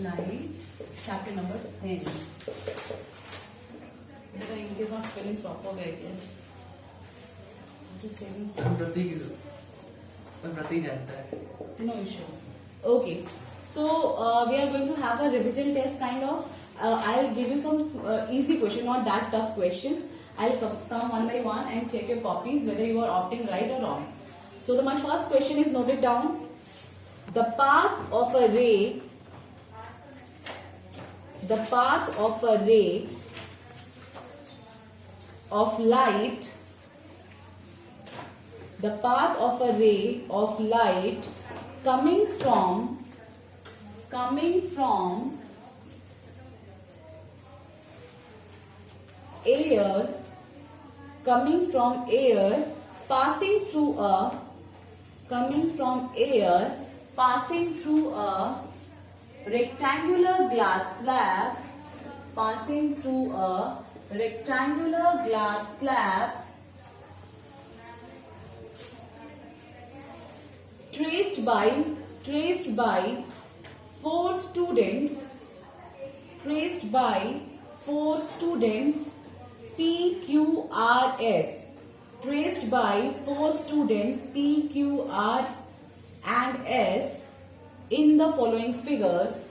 light, chapter number 10. The ink is not filling proper way, I guess. Just taking some. प्रतीक जानता है. No issue. Okay. So we are going to have a revision test kind of. I'll give you some easy questions, not that tough questions. I'll come one by one and check your copies whether you are opting right or wrong. So my first question is noted down. The path of a ray of light coming from air passing through a rectangular glass slab traced by four students PQRS, traced by four students PQR and S in the following figures.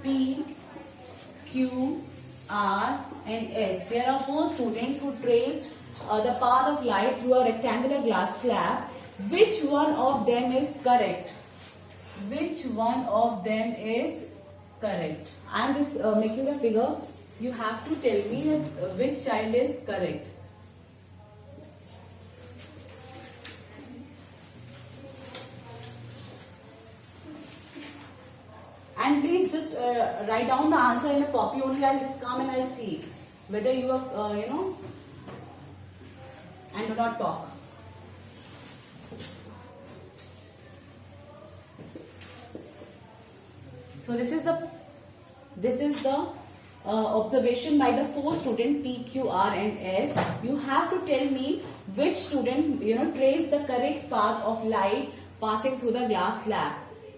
P, Q, R and S. There are four students who traced the path of light through a rectangular glass slab. Which one of them is correct? I am just making a figure. You have to tell me that which child is correct. And please just write down the answer in a copy only. I'll just come and I'll see whether you are, and do not talk. So this is the observation by the four students P, Q, R and S. You have to tell me which student traced the correct path of light passing through the glass slab.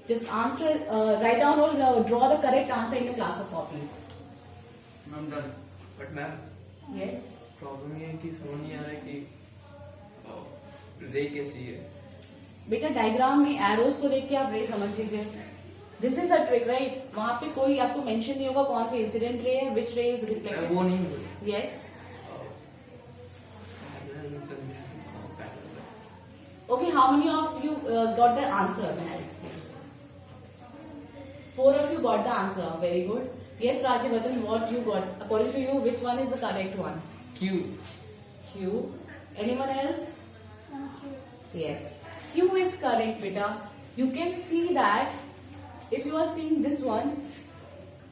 Just answer, write down or draw the correct answer in your class of copies. Ma'am done. But ma'am. Yes. Problem ये है कि समझ नहीं आ रहा है कि रे कैसी है. बेटा डायग्राम में एरोस को देख के आप रे समझ लीजिए. This is a trick right. वहां पे कोई आपको मेंशन नहीं होगा कौन सी इंसिडेंट रे है, विच रे इज रिफ्लेक्टेड. वो नहीं होगा. Yes. Okay, how many of you got the answer? Four of you got the answer. Very good. Yes, Rajyavardhan, what you got? According to you, which one is the correct one? Q. Q. Anyone else? Yes. Q is correct, beta. You can see that if you are seeing this one,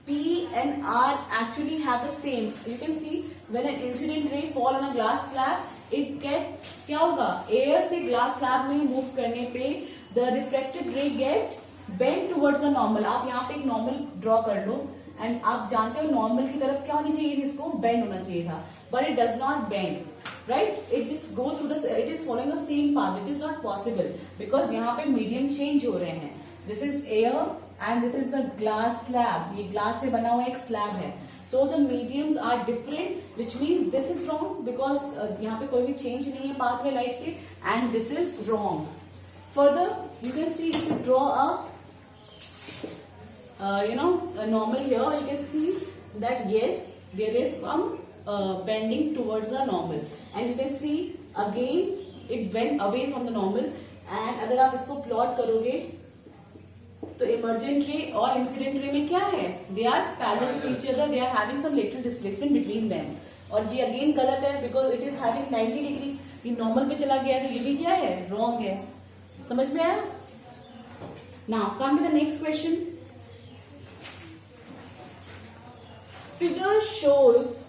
P and R actually have the same. You can see when an incident ray fall on a glass slab, it get क्या होगा? Air से glass slab में move करने पे the refracted ray get bend towards the normal. आप यहाँ पे एक normal draw कर लो and आप जानते हो normal की तरफ क्या होनी चाहिए थी, इसको bend होना चाहिए था, but it does not bend, right? It just goes through the, it is following the same path, which is not possible because यहाँ पे medium change हो रहे हैं. This is air and this is the glass slab. ये glass से बना हुआ एक slab है. So the mediums are different, which means this is wrong because यहाँ पे कोई भी change नहीं है pathway light के, and this is wrong. Further, you can see if you draw a normal here, you can see that yes, there is some bending towards the normal, and you can see again it bent away from the normal. And अगर आप इसको plot करोगे तो emergent ray और incident ray में क्या है? They are parallel to each other. They are having some lateral displacement between them. और ये again गलत है because it is having 90 degree. ये normal पे चला गया तो ये भी क्या है? Wrong है. समझ में आया? Now come to the next question. Figure shows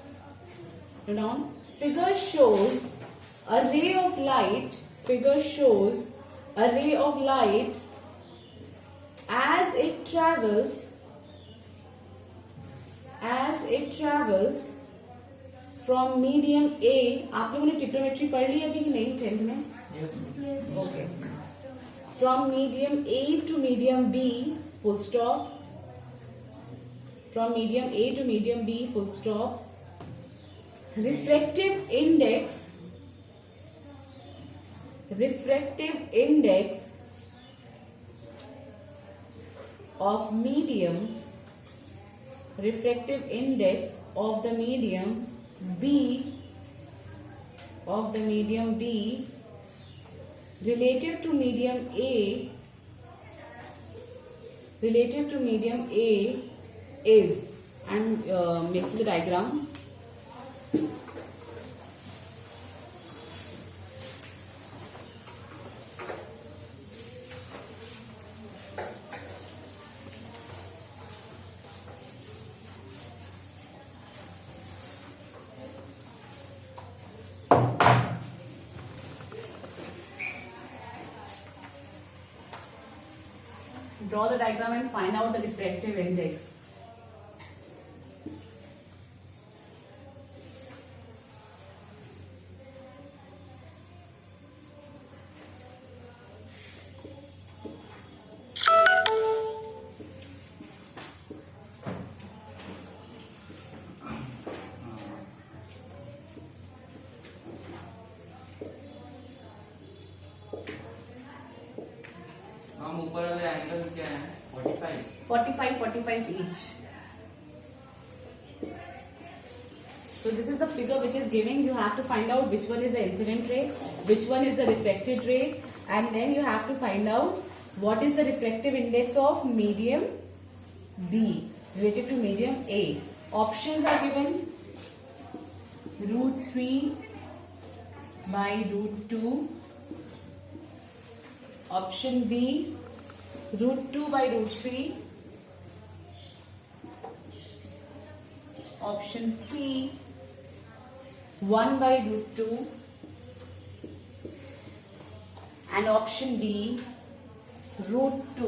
a ray of light. As it travels from medium A, आप लोगों ने ट्रिग्नोमेट्री पढ़ ली अभी कि नहीं 10th में? Okay. From medium A to medium B, full stop. from medium A to medium B, full stop. Refractive index of medium, refractive index of the medium B, relative to medium A is, and making the diagram. Draw the diagram and find out the refractive index. हम ऊपर वाले angle क्या है 45 each. So this is the figure which is giving. You have to find out which one is the incident ray, which one is the refracted ray, and then you have to find out what is the refractive index of medium B related to medium A. Options are given: √3 by √2. Option B, √2 by √3. Option C, 1 by √2. And option D, √2.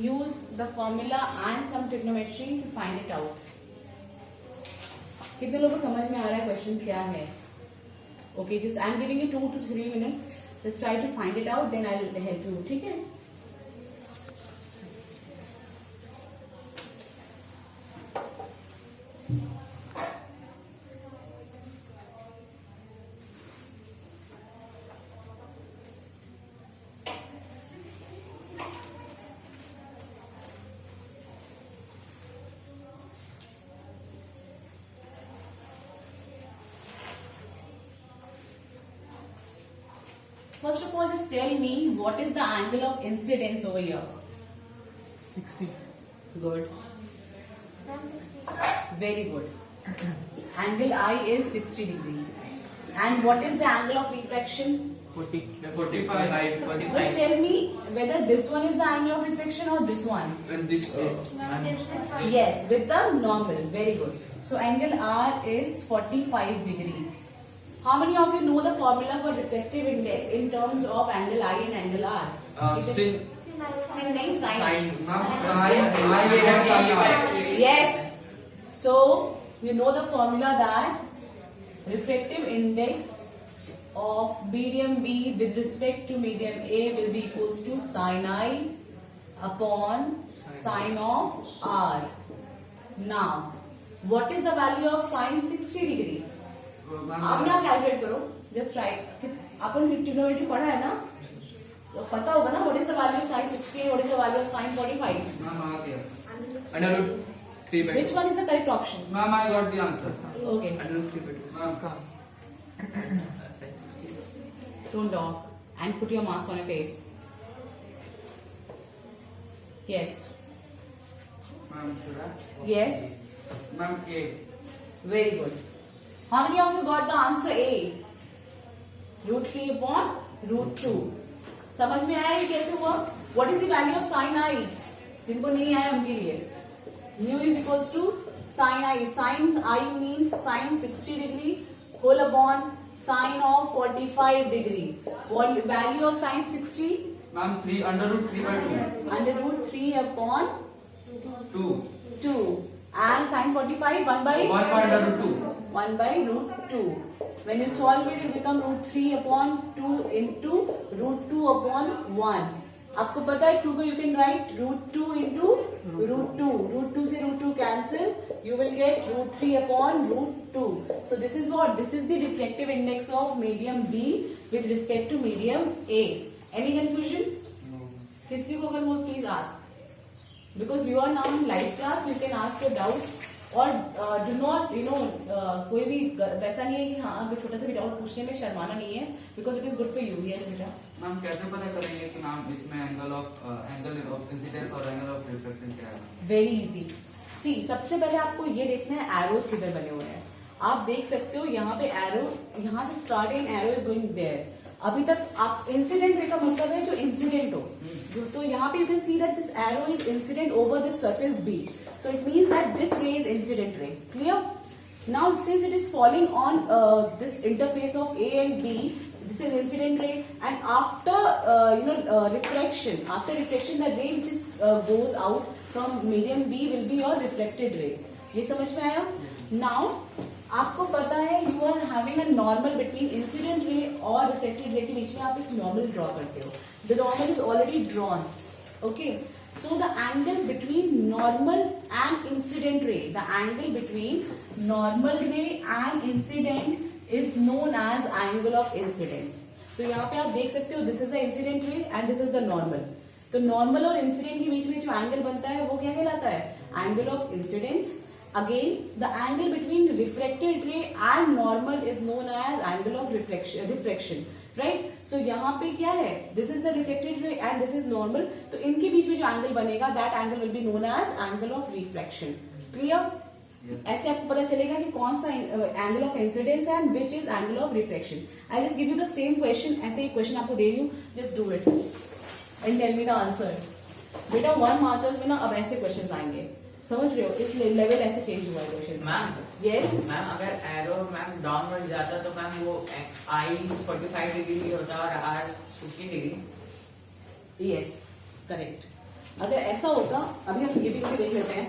Use the formula and some trigonometry to find it out. कितने लोगों को समझ में आ रहा है question क्या है? Okay, just I'm giving you 2 to 3 minutes. Just try to find it out, then I'll help you. ठीक है? First of all, just tell me what is the angle of incidence over here? 60. Good. Very good. Angle I is 60 degree. And what is the angle of refraction? 45. Just tell me whether this one is the angle of refraction or this one. And this way. Yes, with the normal. Very good. So angle R is 45 degree. How many of you know the formula for refractive index in terms of angle I and angle R? Sin. Sin nahi, sin. Sin. Yes. So you know the formula that refractive index of medium B with respect to medium A will be equals to sin I upon sin of R. Now, what is the value of sin 60 degree? आप यहाँ calculate करो. Just try. अपन trigonometry पढ़ा है ना, तो पता होगा ना what is the value of sin 60, what is the value of sin 45. Under 3 by 2. Which one is the correct option? Ma'am, I got the answer. Okay. Under 3 by 2. Ma'am. Sin 60. Don't talk and put your mask on your face. Yes. Ma'am, should I? Yes. Ma'am, A. Very good. How many of you got the answer A? √3 upon √2. समझ में आया ये कैसे हुआ? What is the value of sin I? जिनको नहीं आया उनके लिए. Mu is equals to sin I. Sin I means sin 60 degree whole upon sin of 45 degree. What value of sin 60? Ma'am, 3 under root 3 by 2. Under √3 upon 2. 2. And sin 45 1 by 1 by under root 2. 1 by √2. When you solve it, it will become √3 upon 2 into √2 upon 1. आपको पता है 2 को you can write √2 into √2. √2 से √2 cancel. You will get √3 upon √2. So this is what? This is the refractive index of medium B with respect to medium A. Any confusion? किसी को अगर वो please ask. Because you are now in live class, you can ask your doubt. और do not कोई भी वैसा नहीं है कि हाँ अगर छोटा सा भी डाउट पूछने में शर्माना नहीं है, because it is good for you. Yes बेटा. मैम कैसे पता करेंगे कि मैम इसमें एंगल ऑफ इंसिडेंस और एंगल ऑफ रिफ्लेक्शन क्या है? Very easy. सी सबसे पहले आपको ये देखना है एरोज किधर बने हुए हैं. आप देख सकते हो यहाँ पे एरो, यहाँ से starting arrow is going there. अभी तक आप इंसिडेंट रे का मतलब है जो इंसिडेंट हो, तो यहाँ पे you can see that this arrow is incident over this surface B. So it means that this ray is incident ray. Clear? Now since it is falling on this interface of A and B, this is incident ray, and after reflection, the ray which is goes out from medium B will be your reflected ray. ये समझ में आया? Now आपको पता है you are having a normal between incident ray और reflected ray के बीच में आप एक normal draw करते हो. The normal is already drawn. Okay. So the angle between normal and incident ray, the angle between normal ray and incident is known as angle of incidence. तो यहाँ पे आप देख सकते हो this is the incident ray and this is the normal. तो normal और incident के बीच में जो angle बनता है वो क्या कहलाता है? Angle of incidence. Again, the angle between refracted ray and normal is known as angle of refraction. Right. So यहाँ पे क्या है? This is the reflected ray and this is normal. तो इनके बीच में जो एंगल बनेगा that angle will be known as angle of reflection. Clear? ऐसे आपको पता चलेगा कि कौन सा एंगल ऑफ इंसिडेंस है and which is angle of reflection. I just give you the same question. ऐसे ही क्वेश्चन आपको दे रही हूँ, just do it and tell me the answer. बेटा 1 मार्कर्स में ना अब ऐसे क्वेश्चन आएंगे, समझ रहे हो? इस लेवल ऐसे चेंज हुआ है क्वेश्चन. मैम यस मैम अगर एरो मैम डाउनवर्ड जाता तो मैम वो आई 45 डिग्री भी होता और आर 60 डिग्री. Yes correct. अगर ऐसा होता, अभी हम ये भी करके देख लेते हैं.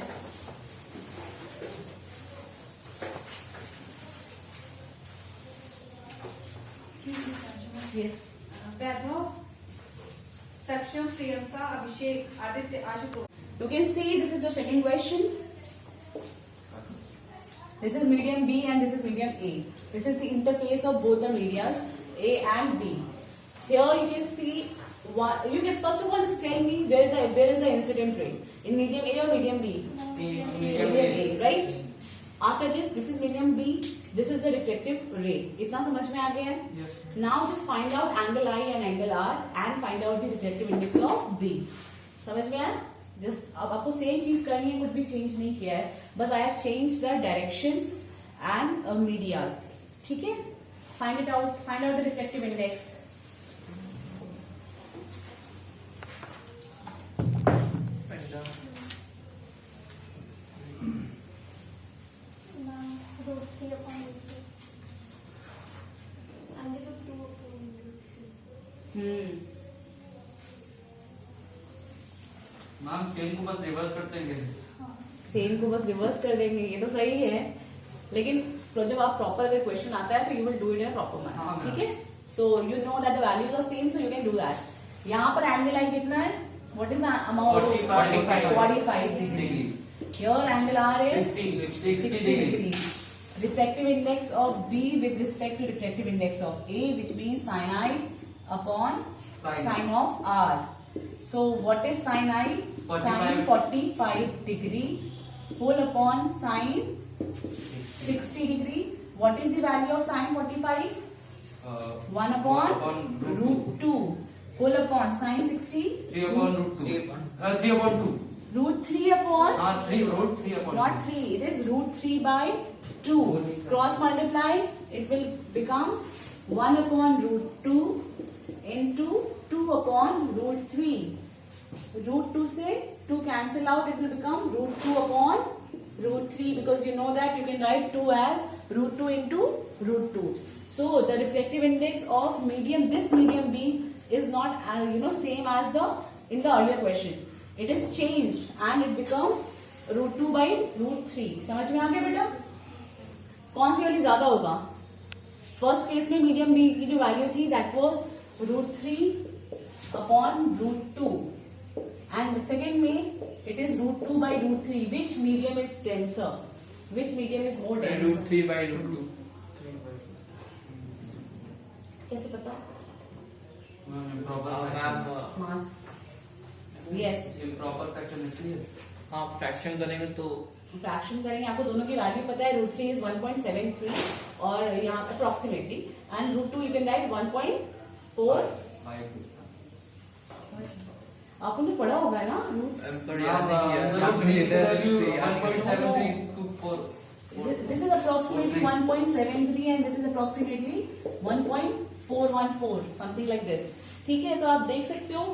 यस वैभव, सक्षम, प्रियंका, अभिषेक, Aditya, Ashutosh. You can see this is the second question. This is medium B and this is medium A. This is the interface of both the medias A and B. Here you can see what you can first of all just tell me where is the incident ray in medium A or medium B? Medium A, right? After this is medium B. This is the reflective ray. इतना समझ में आ गया है? Yes. Now just find out angle I and angle R and find out the reflective index of B. समझ में आया? Just अब आपको सेम चीज करनी है, कुछ भी चेंज नहीं किया है, बस I have change the directions and medias. ठीक है. Find out the reflective index. Ma'am same को बस रिवर्स कर देंगे. सेम को बस रिवर्स कर देंगे, ये तो सही है, लेकिन तो जब आप प्रॉपर अगर क्वेश्चन आता है तो you will do it in proper manner. ठीक है. So you know that the values are same, so you can do that. यहाँ पर एंगल आई कितना है? What is amount? 45 degree. Here angle R is 60 degree. Refractive index of B with respect to refractive index of A, which means sin I upon sin of R. So what is sin I? Sin 45 degree whole upon sin 60 degree. What is the value of sin 45? 1 upon root 2 whole upon sin 60. 3 upon root 2. 3 upon 2. Root 3 upon 3 root 3 upon not 3. It is root 3 by 2. Cross multiply. It will become 1 upon root 2 into 2 upon root 3. Root 2 से 2 cancel out. It will become root 2 upon root 3, because you know that you can write 2 as root 2 into root 2. So the refractive index of medium, this medium B, is not same as in the earlier question. It is changed and it becomes root 2 by root 3. समझ में आ गया बेटा? कौन सी वाली ज्यादा होगा? First case में medium B की जो वैल्यू थी that was root 3 upon √2 and second में it is √2 by √3. Which medium is denser? Which medium is more denser? √3 by √2. कैसे पता? Ma'am improper ma'am mass. Yes, improper fraction इसलिए हाँ fraction करेंगे तो फ्रैक्शन करेंगे, आपको दोनों की वैल्यू पता है. √3 इज 1.73 और यहाँ पे approximately, and √2 you can write 1.4. आपने पढ़ा होगा ना रूट्स. पर याद नहीं किया. फ्रैक्शन लेते हैं तो याद नहीं किया. 1.73 to 4. This is approximately 1.73 and this is approximately 1.414, something like this. ठीक है, तो आप देख सकते हो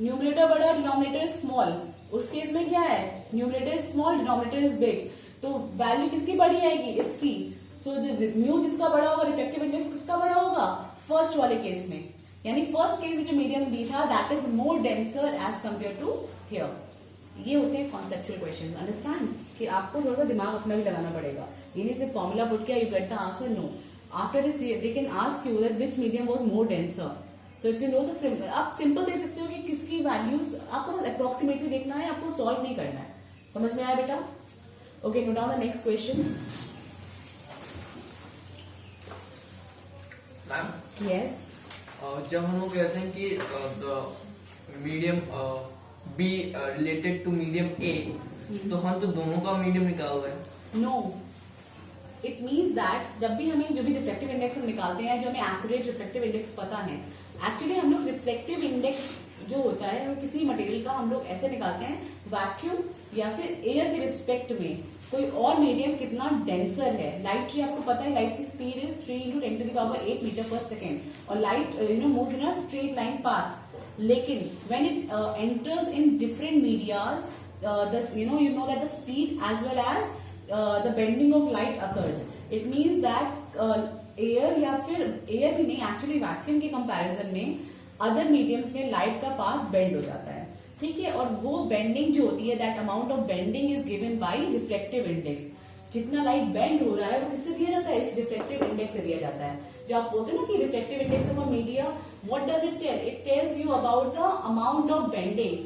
न्यूमरेटर बड़ा, डिनोमिनेटर स्मॉल. उस केस में क्या है, numerator small, denominator is big. तो वैल्यू किसकी बड़ी आएगी? इसकी. सो म्यू जिसका बड़ा होगा, रिफ्लेक्टिव इंडेक्स किसका बड़ा होगा? फर्स्ट वाले केस में. यानी फर्स्ट केस में जो मीडियम बी था that is more denser as compare to here. ये होते हैं कॉन्सेप्चुअल क्वेश्चन. अंडरस्टैंड कि आपको थोड़ा सा दिमाग अपना भी लगाना पड़ेगा. ये नहीं सिर्फ फॉर्मूला पुट किया you get the answer. No, after this they can ask you that which medium was more denser. So if you know the simple, आप सिंपल देख सकते हो कि किसकी वैल्यूज आपको बस अप्रोक्सीमेटली देखना है, आपको सॉल्व नहीं करना है. समझ में आया बेटा? Okay, note down the next question. Ma'am yes, जब हम लोग कहते हैं कि medium B related to medium A, तो हम तो दोनों का मीडियम निकाल रहे हैं. नो, इट मीन्स दैट जब भी हमें जो भी रिफ्लेक्टिव इंडेक्स हम निकालते हैं, जो हमें एक्यूरेट रिफ्लेक्टिव इंडेक्स पता है, एक्चुअली हम लोग रिफ्लेक्टिव इंडेक्स जो होता है वो किसी मटेरियल का हम लोग ऐसे निकालते हैं, वैक्यूम या फिर एयर के रिस्पेक्ट में कोई और मीडियम कितना डेंसर है. लाइट रे आपको पता है, लाइट की speed is 3 × 10⁸ metre per second और light moves in a straight line path. लेकिन when it enters in different medias, you know that the speed as well as the bending of light occurs. It means that air या फिर air भी नहीं, actually vacuum के comparison में other mediums में light का path bend हो जाता है. ठीक है, और वो बेंडिंग जो होती है, that amount of bending is given by reflective index. जितना लाइट बेंड हो रहा है वो किससे दिया जाता है? इस रिफ्लेक्टिव इंडेक्स से दिया जाता है. जो आप बोलते हैं ना कि reflective index of a media, what does it tell? It tells you about the amount of bending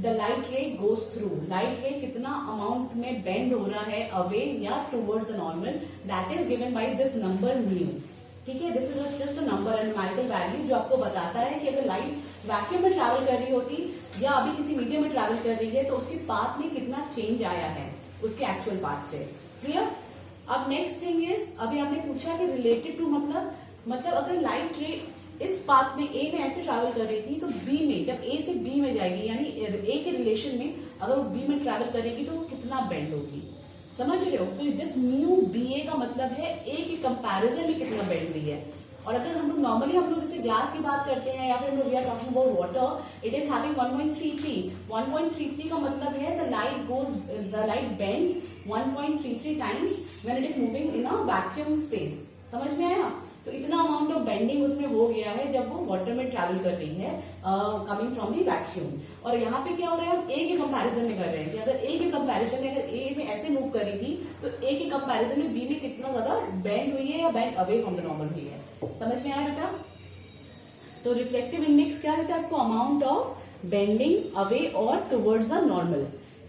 the light ray goes through. Light ray कितना अमाउंट में बेंड हो रहा है अवे या towards normal, that is given by this number mu. ठीक है, this is just a number, and numerical value जो आपको बताता है कि अगर लाइट वैक्यूम में ट्रैवल कर रही होती या अभी किसी मीडियम में ट्रैवल कर रही है तो उसके पाथ में कितना चेंज आया है उसके एक्चुअल पाथ से. क्लियर? अब नेक्स्ट थिंग इज, अभी आपने पूछा कि रिलेटेड टू मतलब अगर लाइट रे इस पाथ में ए में ऐसे ट्रैवल कर रही थी तो बी में, जब ए से बी में जाएगी, यानी ए के रिलेशन में अगर वो बी में ट्रैवल करेगी तो कितना बेंड होगी. समझ रहे हो? तो दिस म्यू बी ए का मतलब है ए के कंपैरिजन में कितना बेंड हुई है. और अगर हम लोग नॉर्मली हम लोग जैसे ग्लास की बात करते हैं या फिर हम लोग we are talking about water, it is having 1.33. 1.33 का मतलब है the light bends 1.33 times when it is moving in a vacuum space. समझ में आया? तो इतना अमाउंट ऑफ बेंडिंग उसमें हो गया है जब वो वाटर में ट्रैवल कर रही है कमिंग फ्रॉम दी वैक्यूम. और यहाँ पे क्या हो रहा है, हम ए के कंपैरिजन में कर रहे हैं कि अगर ए के कंपैरिजन में, अगर ए में ऐसे मूव कर रही थी तो ए के कंपैरिजन में बी में कितना ज्यादा बेंड हुई है या bend away from the normal हुई है. समझ में आया बेटा? तो रिफ्लेक्टिव इंडेक्स क्या रहता है आपको? अमाउंट ऑफ बेंडिंग अवे और towards the normal.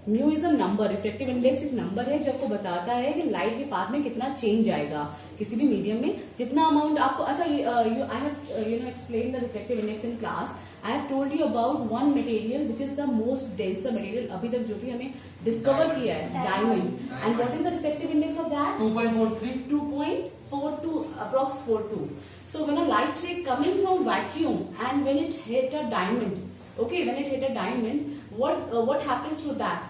Mu is a number. Reflective index एक नंबर है जो आपको बताता है कि लाइट के पाथ में कितना चेंज आएगा किसी भी मीडियम में, जितना अमाउंट आपको. अच्छा, I have explain the reflective index in class. I have told you about one material which is the most denser material अभी तक जो भी हमें डिस्कवर किया है, diamond. And what is the reflective index of that? 2.43. 2.42, approx 42. So when a light ray coming from vacuum and when it hit a diamond, okay, when it hit a diamond, what happens to that?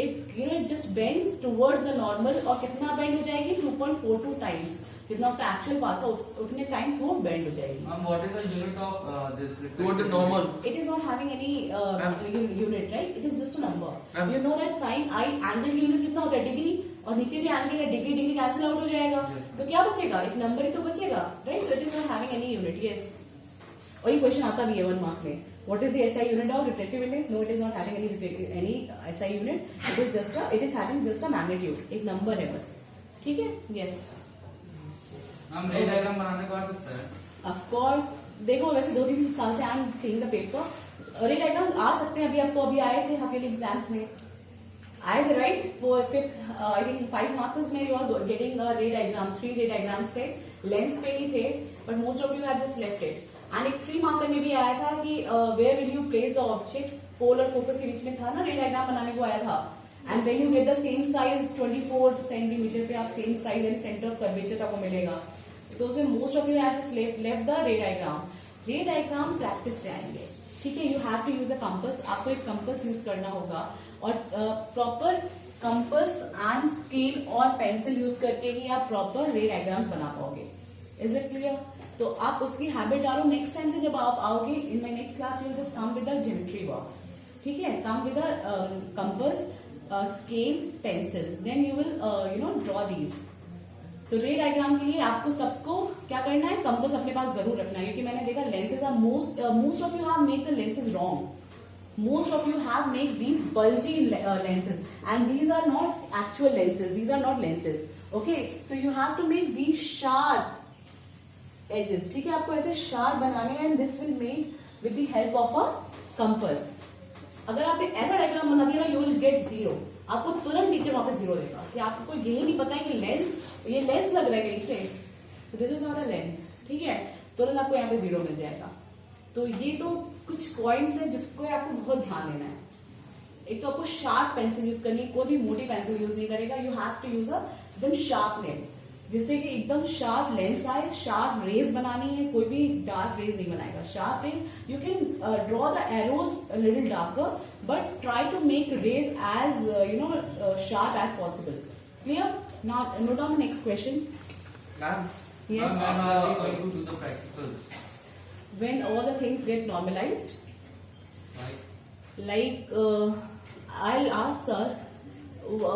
It it just bends towards the normal. और कितना bend हो जाएगी? 2.42 times. जितना उसका actual path था उतने times वो bend हो जाएगी. Ma'am, what is the unit of this reflective? Toward the normal. It is not having any unit, right? It is just a number. Ma'am. You know that sin I angle की unit कितना होता है? Degree. और नीचे भी angle है, degree cancel out हो जाएगा. Yes. तो क्या बचेगा? एक नंबर ही तो बचेगा, right? So it is not having any unit. Yes. और ये क्वेश्चन आता भी है 1 मार्क में. What is the SI unit of reflective index? No, it is not having any SI unit. It is having just a magnitude. एक number है बस. ठीक है? Yes. हम रे डायग्राम बनाने को आ सकता है. ऑफ कोर्स देखो वैसे 2-3 साल से I am seeing the paper ray diagram आ सकते हैं अभी आपको अभी आए थे हाफ ईयरली एग्जाम्स में आए थे right for 5th I think 5 marks में you are getting a ray diagram 3 रे डायग्राम से लेंस पे ही थे but most of you have just left it and एक 3 मार्कर में भी आया था कि where will you place the object pole और फोकस के बीच में था ना रे डायग्राम बनाने को आया था and then you get the same size 24 centimetre पे आप same size and centre of curvature आपको मिलेगा तो उसमें most of you have just left the ray diagram practice से आएंगे ठीक है you have to use a compass आपको एक कंपास यूज करना होगा और प्रॉपर कंपास एंड स्केल और पेंसिल यूज करके ही आप प्रॉपर रे डायग्राम्स बना पाओगे इज इट क्लियर तो आप उसकी हैबिट डालो नेक्स्ट टाइम से जब आप आओगे in my next class you will just come with a geometry box ठीक है come with a compass scale pencil then you will draw these तो रे डायग्राम के लिए आपको सबको क्या करना है कंपास अपने पास जरूर रखना है क्योंकि मैंने देखा lenses are most of you have make the lenses wrong most of you have made these bulgy lenses and these are not actual lenses these are not lenses okay so you have to make these sharp edges ठीक है आपको ऐसे sharp बनाने हैं and this will made with the help of a compass अगर आपने ऐसा diagram बना दिया ना you will get 0 आपको तुरंत टीचर वहां पे 0 देगा कि आपको यही नहीं पता है कि लेंस ये लेंस लग रहा है कहीं से so this is not a lens ठीक है तुरंत आपको यहाँ पे 0 मिल जाएगा तो ये तो कुछ पॉइंट्स है जिसको आपको बहुत ध्यान देना है एक तो आपको शार्प पेंसिल यूज करनी कोई भी मोटी पेंसिल यूज नहीं करेगा यू हैव टू यूज एकदम शार्प नेल जिससे कि एकदम शार्प लेंस आए शार्प रेज बनानी है कोई भी डार्क रेज नहीं बनाएगा sharp rays you can draw the arrows little darker but try to make rays as sharp as possible clear now note down the next question Ma'am, Yes. ma'am, when are you going to do the practical? when all the things get normalized like I'll ask sir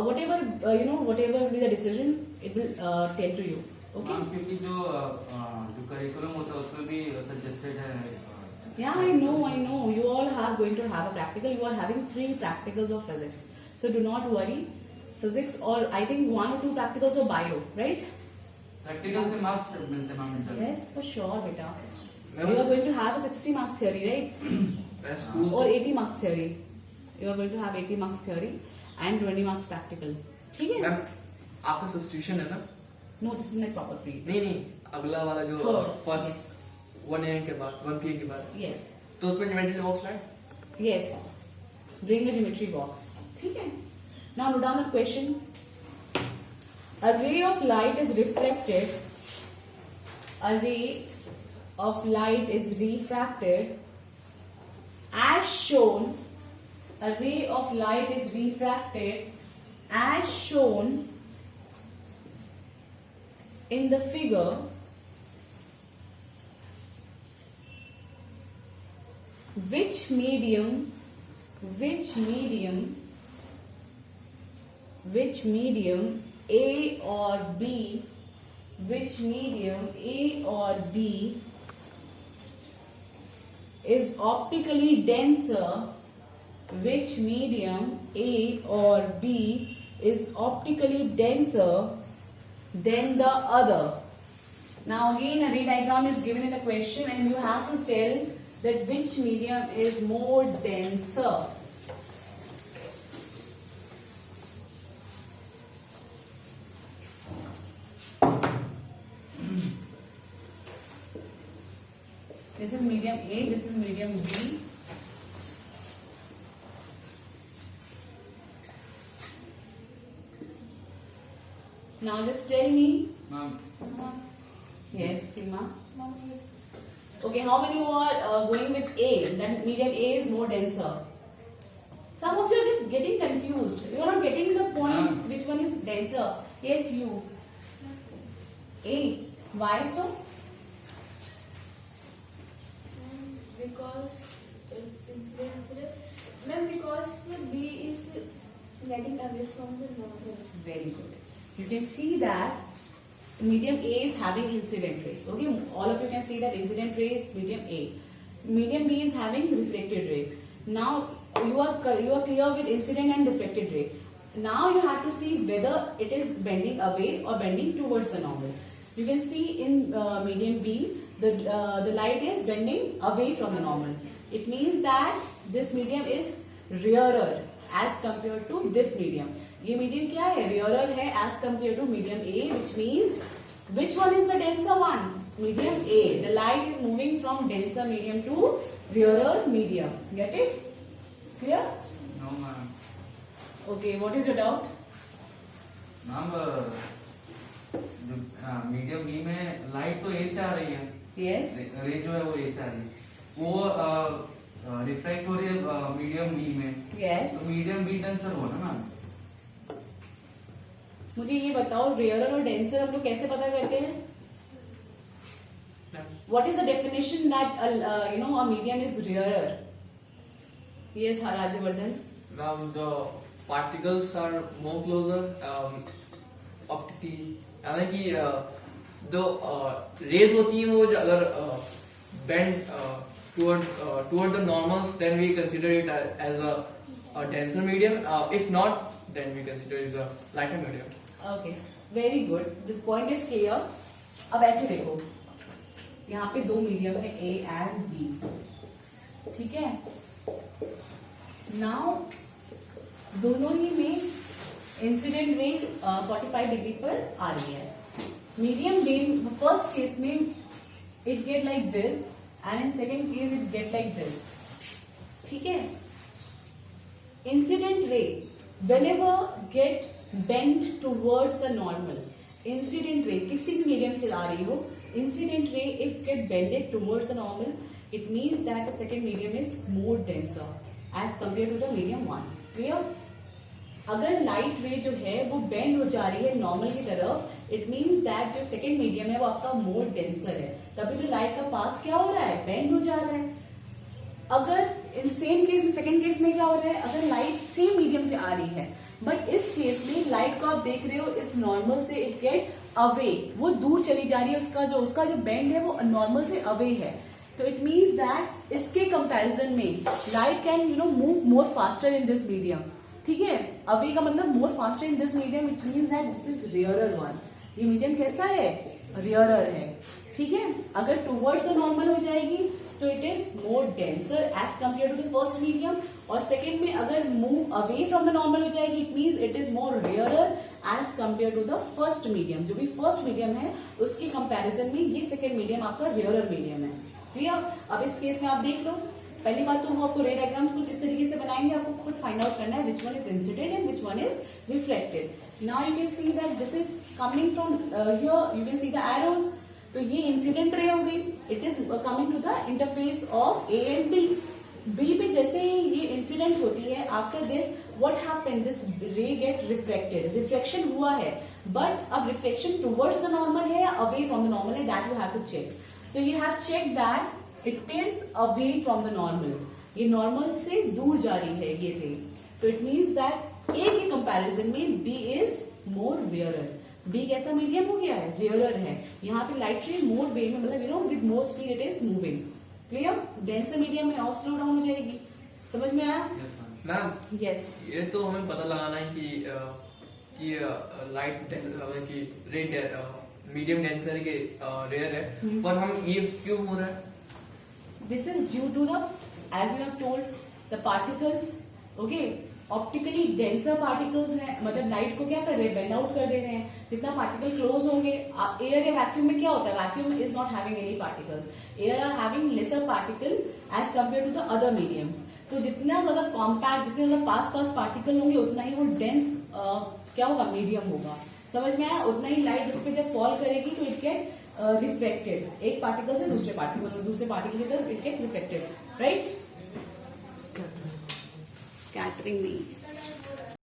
whatever whatever will be the decision it will tell to you okay Ma'am, क्योंकि जो curriculum होता है उसमें भी suggested है. yeah I know you all are going to have a practical you are having 3 practicals of physics so do not worry physics or I think 1 or 2 practicals of bio right Practicals के marks मिलते हैं ma'am interview. yes for sure beta you are going to have a 60 marks theory right school or 80 marks theory you are going to have 80 marks theory and 20 marks practical ठीक है ma'am आपका substitution है ना no this is my proper pre नहीं अगला वाला जो Third, first 1 AM के बाद 1 PM के बाद yes तो उसमें ज्योमेट्री बॉक्स में yes bring a geometry box ठीक है now note down the question a ray of light is reflected a ray of light is refracted as shown a ray of light is refracted as shown in the figure which medium A or B which medium A or B is optically denser which medium A or B is optically denser than the other now again a ray diagram is given in the question and you have to tell that which medium is more denser this is medium A this is medium B now just tell me Ma'am, yes Seema okay how many you are going with A that medium A is more denser some of you are getting confused you are not getting the point which one is denser yes you A why so because it's incident. Ma'am, because the B is getting away from the normal. very good you can see that medium A is having incident rays okay all of you can see that incident ray is medium A medium B is having reflected ray now you are clear with incident and reflected ray now you have to see whether it is bending away or bending towards the normal you can see in medium B the light is bending away from the normal. It means that this medium is rarer as compared to this medium. ये medium क्या है? Rarer है as compared to medium A, which means which one is the denser one? Medium A. The light is moving from denser medium to rarer medium. Get it? Clear? No, ma'am. Okay. What is your doubt? Ma'am medium B में light तो A से आ रही है, Yes. रे जो है वो ए से आ रही है, वो रिफ्लेक्ट हो रही है मीडियम बी में, Yes. तो मीडियम बी डेंसर हुआ ना मैम। मुझे ये बताओ रेयरर और डेंसर हम लोग कैसे पता करते हैं? What is the definition that a medium is rarer? Yes, Rajavardhan. Now the particles are more closer optically, यानी कि जो रेज होती हैं वो अगर bend toward the normals, then we consider it as a denser medium. If not, then we consider it as a lighter medium. Okay, very good. The point is clear. अब ऐसे देखो, यहाँ पे दो मीडियम है A and B, ठीक है? Now दोनों ही में इंसिडेंट रे 45 डिग्री पर आ रही है. मीडियम बीम फर्स्ट केस में it get like this and in second case it get like this. ठीक है? Incident ray whenever get bent towards a normal, incident ray किसी भी मीडियम से आ रही हो, incident ray if get bended towards the normal, it means that the second medium is more denser as compared to the medium one. Clear? अगर light रे जो है वो बेंड हो जा रही है नॉर्मल की तरफ, इट मीन्स दैट जो सेकेंड मीडियम है वो आपका मोर डेंसर है, तभी तो लाइट का पाथ क्या हो रहा है? बेंड हो जा रहा है. अगर इन सेम केस में सेकेंड केस में क्या हो रहा है? अगर लाइट सेम मीडियम से आ रही है, बट इस केस में लाइट को आप देख रहे हो इस नॉर्मल से इट गेट अवे, वो दूर चली जा रही है, उसका जो बेंड है वो नॉर्मल से अवे है. तो इट मीन्स दैट इसके कंपैरिजन में light can move more faster in this medium. ठीक है? अवे का मतलब more faster in this medium, it means that this is rarer one. ये मीडियम कैसा है? रेयरर है. ठीक है? अगर टुवर्ड्स द नॉर्मल हो जाएगी तो it is more denser as compare to the first medium, और सेकेंड में अगर move away from the normal हो जाएगी it means it is more rarer as compare to the first medium. जो भी फर्स्ट मीडियम है उसके कंपैरिजन में ये सेकेंड मीडियम आपका रेयरर मीडियम है. क्लियर? अब इस केस में आप देख लो, पहली बात तो वो आपको रे डायग्राम कुछ इस तरीके से बनाएंगे, आपको खुद फाइंड आउट करना है which one is incident and which one is reflected. Now you can see that this is coming from here, you can see the arrows. तो ये इंसिडेंट रे हो गई, it is coming to the interface of A and B. B पे जैसे ही ये incident होती है, after this what happened, this ray get reflected. Reflection हुआ है, बट अब रिफ्लेक्शन टुवर्ड्स द नॉर्मल है या अवे फ्रॉम द नॉर्मल है, that you have to check. So you have check that it is away from the normal. ये normal से दूर जा रही है ये रे, तो इट मीन्स दैट ए के कंपैरिजन में B is more rarer. B कैसा मीडियम हो गया है? रेयरर है. यहाँ पे लाइट रे मोर वे में मतलब with more speed it is moving. Clear? Denser medium में और स्लो डाउन हो जाएगी. समझ में आया? Ma'am yes. ये तो हमें पता लगाना है कि लाइट की रे मीडियम डेंसर के रेयर है, पर हम ये क्यों हो रहा है? This is due to the, as you have told, the particles. Okay, optically denser particles हैं, मतलब लाइट को क्या कर रहे हैं? बेंड आउट कर दे रहे हैं. जितना पार्टिकल क्लोज होंगे, एयर या वैक्यूम में क्या होता है? Vacuum is not having any particles. Air are having lesser particle as compare to the other mediums. तो जितना ज्यादा कॉम्पैक्ट, जितने ज्यादा पास पार्टिकल होंगे उतना ही वो डेंस क्या होगा? मीडियम होगा. समझ में आया? उतना ही लाइट उस पर जब फॉल करेगी तो इट गेट रिफ्लेक्टेड. एक पार्टिकल से दूसरे पार्टिकल की तरफ it get reflected. Right? Scattering नहीं.